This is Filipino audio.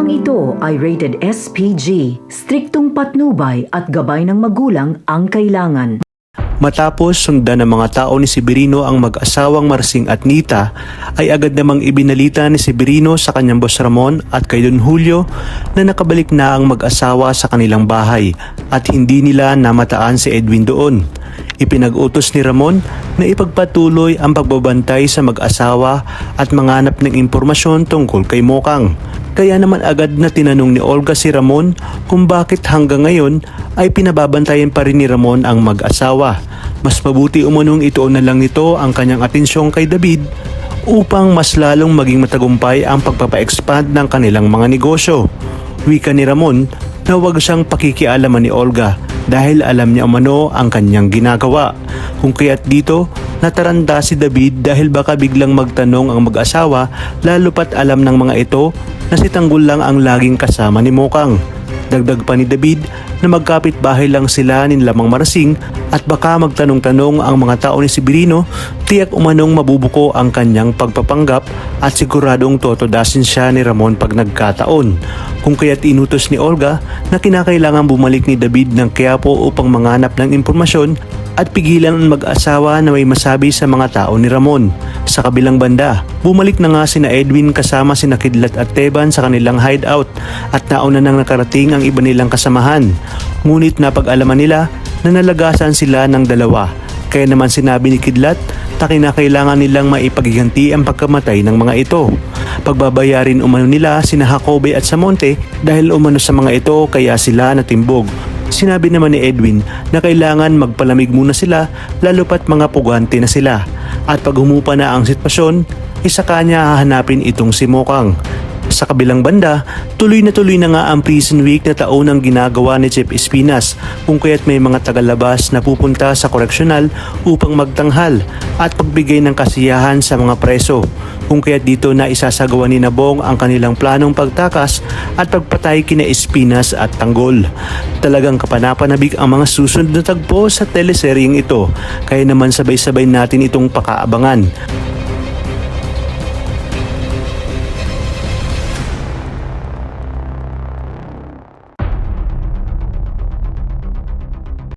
Programang ito ay rated SPG, striktong patnubay at gabay ng magulang ang kailangan. Matapos sundan ng mga tao ni Severino ang mag-asawang Marsing at Nita, ay agad namang ibinalita ni Severino sa kanyang boss Ramon at kay Don Julio na nakabalik na ang mag-asawa sa kanilang bahay at hindi nila namataan si Edwin doon. Ipinag-utos ni Ramon na ipagpatuloy ang pagbabantay sa mag-asawa at manganap ng impormasyon tungkol kay Mokang. Kaya naman agad na tinanong ni Olga si Ramon kung bakit hanggang ngayon ay pinababantayan pa rin ni Ramon ang mag-asawa. Mas mabuti umunong ituon na lang nito ang kanyang atensyong kay David upang mas lalong maging matagumpay ang pagpapa-expand ng kanilang mga negosyo. Wika ni Ramon na huwag siyang pakikialaman ni Olga dahil alam niya umano ang kanyang ginagawa. Kung kaya't dito, nataranta si David dahil baka biglang magtanong ang mag-asawa lalo pat alam ng mga ito na si Tanggol lang ang laging kasama ni Mokang. Dagdag pa ni David na magkapit-bahay lang sila ni Lamang Marsing at baka magtanong-tanong ang mga tao ni Severino, tiyak umanong mabubuko ang kanyang pagpapanggap at siguradong totodasin siya ni Ramon pag nagkataon. Kung kaya't inutos ni Olga na kinakailangan bumalik ni David ng Quiapo upang manganap ng impormasyon at pigilan ang mag-asawa na may masabi sa mga tao ni Ramon. Sa kabilang banda, bumalik na nga sina Edwin kasama sina Kidlat at Teban sa kanilang hideout at nauna nang nakarating ang iba nilang kasamahan. Ngunit napag-alaman nila na nalagasan sila ng dalawa. Kaya naman sinabi ni Kidlat na kinakailangan nilang maipagiganti ang pagkamatay ng mga ito. Pagbabayarin umano nila sina Jacobe at Samonte dahil umano sa mga ito kaya sila natimbog. Sinabi naman ni Edwin na kailangan magpalamig muna sila lalo pat mga pugante na sila. At pag humupa na ang sitwasyon, isa kanya hahanapin itong si Mokang. Sa kabilang banda, tuloy na nga ang prison week na taon ang ginagawa ni Chief Espinas kung kaya't may mga tagalabas na pupunta sa koreksyonal upang magtanghal at pagbigay ng kasiyahan sa mga preso. Kung kaya't dito na isasagawa ni Nabong ang kanilang planong pagtakas at pagpatay kina Espinas at Tanggol. Talagang kapanapanabik ang mga susunod na tagpo sa teleseryeng ito, kaya naman sabay-sabay natin itong pakaabangan.